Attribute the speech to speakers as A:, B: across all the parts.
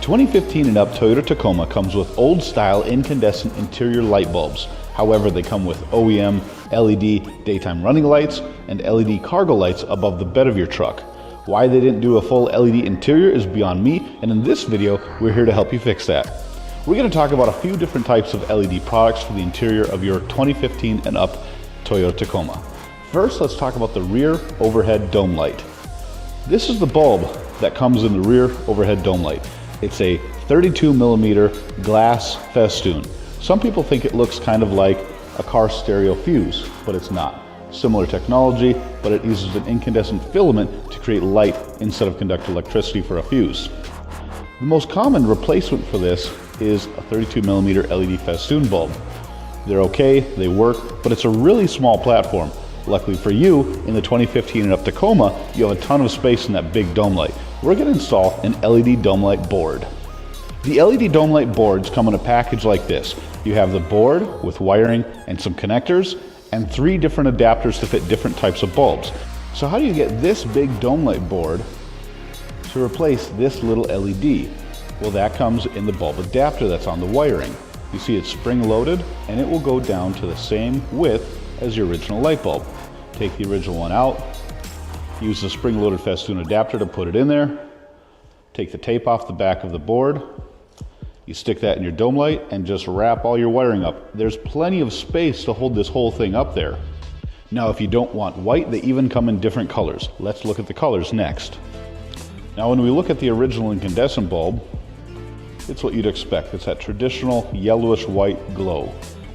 A: 2015 and up Toyota Tacoma comes with old-style incandescent interior light bulbs. However, they come with OEM LED daytime running lights and LED cargo lights above the bed of your truck. Why they didn't do a full LED interior is beyond me, and in this video, we're here to help you fix that. We're going to talk about a few different types of LED products for the interior of your 2015 and up Toyota Tacoma. First, let's talk about the rear overhead dome light. This is the bulb that comes in the rear overhead dome light. It's a 32mm glass festoon. Some people think it looks kind of like a car stereo fuse, but it's not. Similar technology, but it uses an incandescent filament to create light instead of conduct electricity for a fuse. The most common replacement for this is a 32mm LED festoon bulb. They're okay, they work, but it's a really small platform. Luckily for you, in the 2015 and up Tacoma, you have a ton of space in that big dome light. We're going to install an LED dome light board. The LED dome light boards come in a package like this. You have the board with wiring and some connectors, and 3 different adapters to fit different types of bulbs. So how do you get this big dome light board to replace this little LED? Well, that comes in the bulb adapter that's on the wiring. You see it's spring loaded, and it will go down to the same width as your original light bulb. Take the original one out, use the spring loaded festoon adapter to put it in there, take the tape off the back of the board, you stick that in your dome light and just wrap all your wiring up. There's plenty of space to hold this whole thing up there. Now if you don't want white, they even come in different colors. Let's look at the colors next. Now when we look at the original incandescent bulb, it's what you'd expect. It's that traditional yellowish white glow.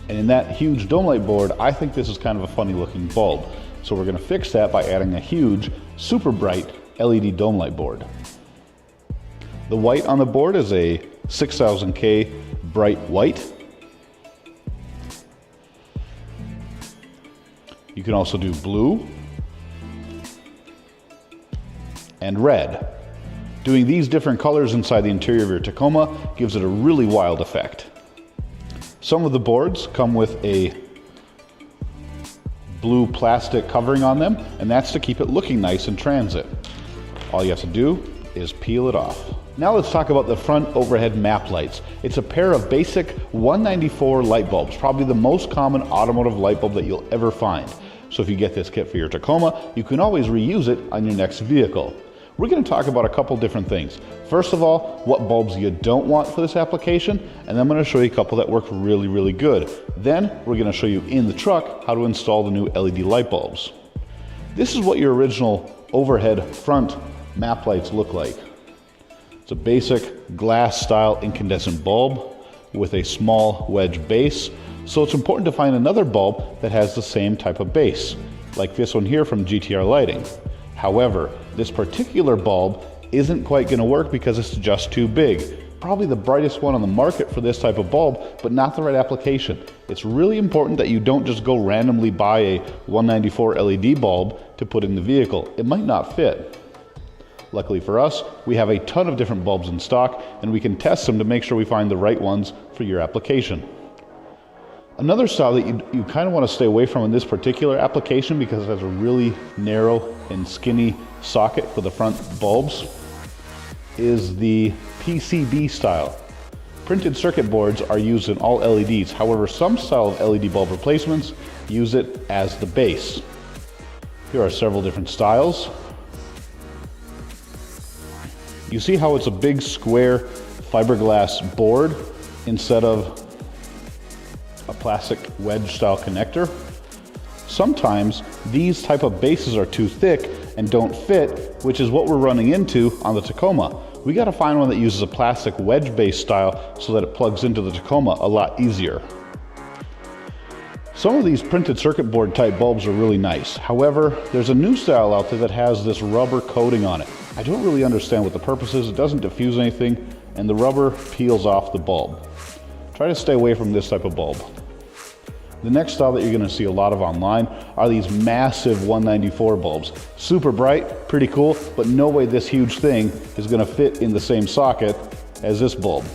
A: And in that huge dome light board, I think this is kind of a funny looking bulb. So we're going to fix that by adding a huge, super bright LED dome light board. The white on the board is a 6000K bright white. You can also do blue and red. Doing these different colors inside the interior of your Tacoma gives it a really wild effect. Some of the boards come with a blue plastic covering on them, and that's to keep it looking nice in transit. All you have to do is peel it off. Now let's talk about the front overhead map lights. It's a pair of basic 194 light bulbs, probably the most common automotive light bulb that you'll ever find. So if you get this kit for your Tacoma, you can always reuse it on your next vehicle. We're going to talk about a couple different things. First of all, what bulbs you don't want for this application, and then I'm going to show you a couple that work really, really good. Then we're going to show you in the truck how to install the new LED light bulbs. This is what your original overhead front map lights look like. It's a basic glass style incandescent bulb with a small wedge base, so it's important to find another bulb that has the same type of base, like this one here from GTR Lighting. However, this particular bulb isn't quite going to work because it's just too big. Probably the brightest one on the market for this type of bulb, but not the right application. It's really important that you don't just go randomly buy a 194 LED bulb to put in the vehicle. It might not fit. Luckily for us, we have a ton of different bulbs in stock, and we can test them to make sure we find the right ones for your application. Another style that you kind of want to stay away from in this particular application because it has a really narrow and skinny socket for the front bulbs is the PCB style. Printed circuit boards are used in all LEDs. However, some style of LED bulb replacements use it as the base. Here are several different styles. You see how it's a big square fiberglass board instead of a plastic wedge style connector. Sometimes these type of bases are too thick and don't fit, which is what we're running into on the Tacoma. We got to find one that uses a plastic wedge base style so that it plugs into the Tacoma a lot easier. Some of these printed circuit board type bulbs are really nice. However, there's a new style out there that has this rubber coating on it. I don't really understand what the purpose is. It doesn't diffuse anything, and the rubber peels off the bulb. Try to stay away from this type of bulb. The next style that you're going to see a lot of online are these massive 194 bulbs. Super bright, pretty cool, but no way this huge thing is going to fit in the same socket as this bulb.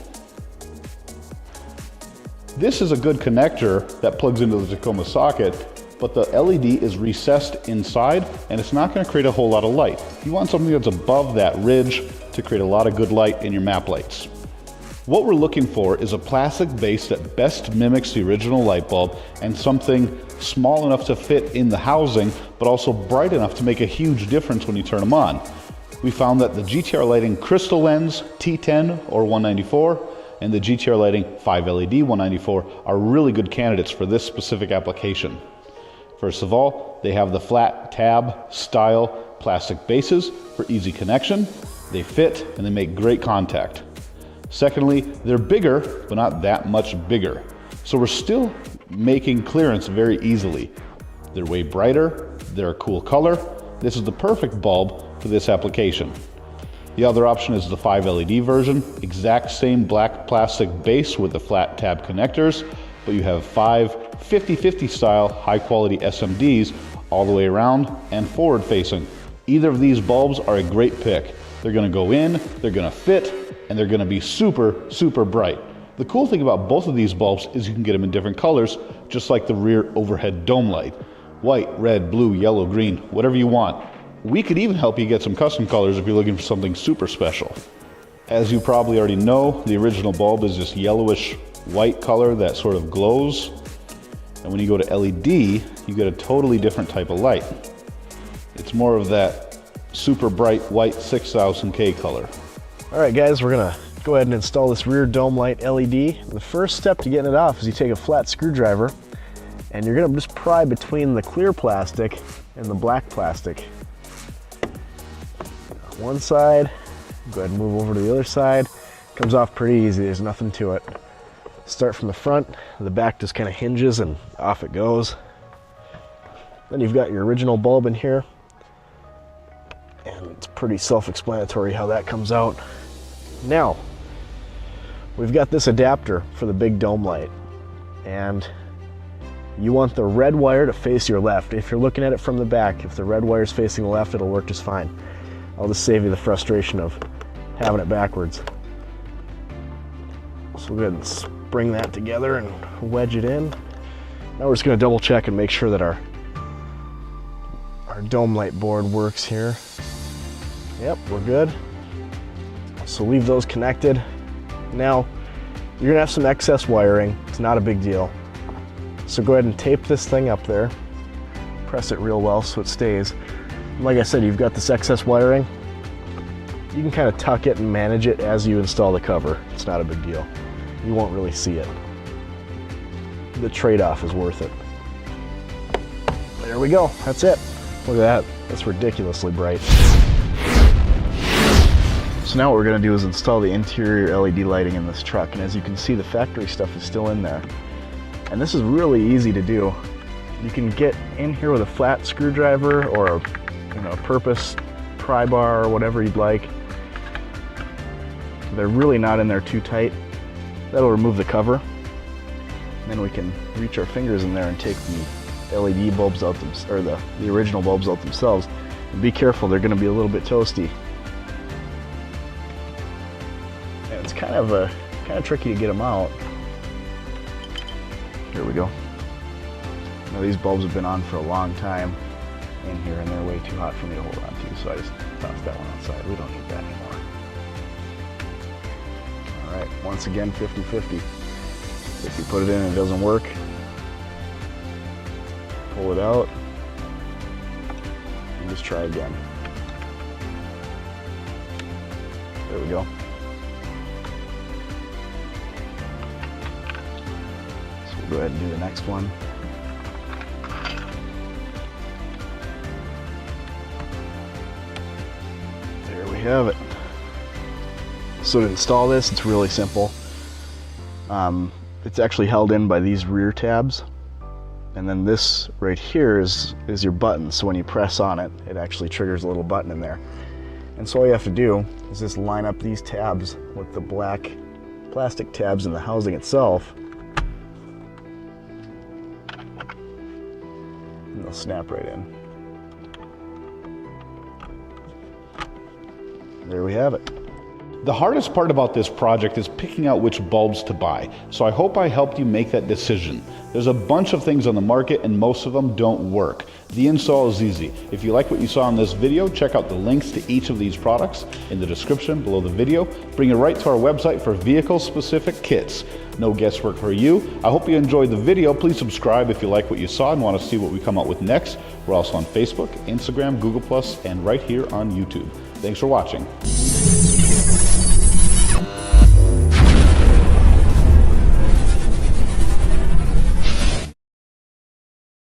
A: This is a good connector that plugs into the Tacoma socket, but the LED is recessed inside and it's not going to create a whole lot of light. You want something that's above that ridge to create a lot of good light in your map lights. What we're looking for is a plastic base that best mimics the original light bulb and something small enough to fit in the housing, but also bright enough to make a huge difference when you turn them on. We found that the GTR Lighting Crystal Lens T10 or 194 and the GTR Lighting 5LED 194 are really good candidates for this specific application. First of all, they have the flat tab style plastic bases for easy connection. They fit and they make great contact. Secondly, they're bigger, but not that much bigger. So we're still making clearance very easily. They're way brighter, they're a cool color. This is the perfect bulb for this application. The other option is the 5LED version, exact same black plastic base with the flat tab connectors, but you have 5 50/50 style high quality SMDs all the way around and forward facing. Either of these bulbs are a great pick. They're gonna go in, they're gonna fit, and they're gonna be super, super bright. The cool thing about both of these bulbs is you can get them in different colors, just like the rear overhead dome light. White, red, blue, yellow, green, whatever you want. We could even help you get some custom colors if you're looking for something super special. As you probably already know, the original bulb is this yellowish white color that sort of glows. And when you go to LED, you get a totally different type of light. It's more of that super bright white 6000K color.
B: All right guys, we're gonna go ahead and install this rear dome light LED. The first step to getting it off is you take a flat screwdriver and you're gonna just pry between the clear plastic and the black plastic. One side, go ahead and move over to the other side. Comes off pretty easy, there's nothing to it. Start from the front, the back just kind of hinges and off it goes. Then you've got your original bulb in here. And it's pretty self-explanatory how that comes out. Now, we've got this adapter for the big dome light. And you want the red wire to face your left. If you're looking at it from the back, if the red wire is facing the left, it'll work just fine. I'll just save you the frustration of having it backwards. So we'll go ahead and spring that together and wedge it in. Now we're just going to double check and make sure that our dome light board works here. Yep, we're good. So leave those connected. Now, you're gonna have some excess wiring. It's not a big deal. So go ahead and tape this thing up there. Press it real well so it stays. Like I said, you've got this excess wiring. You can kind of tuck it and manage it as you install the cover. It's not a big deal. You won't really see it. The trade-off is worth it. There we go, that's it. Look at that, that's ridiculously bright. So now what we're gonna do is install the interior LED lighting in this truck. And as you can see, the factory stuff is still in there. And this is really easy to do. You can get in here with a flat screwdriver or a purpose pry bar or whatever you'd like. They're really not in there too tight. That'll remove the cover. And then we can reach our fingers in there and take the LED bulbs out, or the original bulbs out themselves. And be careful, they're gonna be a little bit toasty. And it's kind of tricky to get them out. Here we go. Now these bulbs have been on for a long time in here and they're way too hot for me to hold on to, so I just tossed that one outside. We don't need that anymore. All right, once again, 50-50. If you put it in and it doesn't work, pull it out and just try again. There we go. So we'll go ahead and do the next one. There we have it. So to install this, it's really simple. It's actually held in by these rear tabs. And then this right here is your button. So when you press on it, it actually triggers a little button in there. And so all you have to do is just line up these tabs with the black plastic tabs in the housing itself. And they'll snap right in. There we have it.
A: The hardest part about this project is picking out which bulbs to buy, so I hope I helped you make that decision. There's a bunch of things on the market and most of them don't work. The install is easy. If you like what you saw in this video, check out the links to each of these products in the description below the video. Bring it right to our website for vehicle-specific kits. No guesswork for you. I hope you enjoyed the video. Please subscribe if you like what you saw and want to see what we come out with next. We're also on Facebook, Instagram, Google+, and right here on YouTube. Thanks for watching.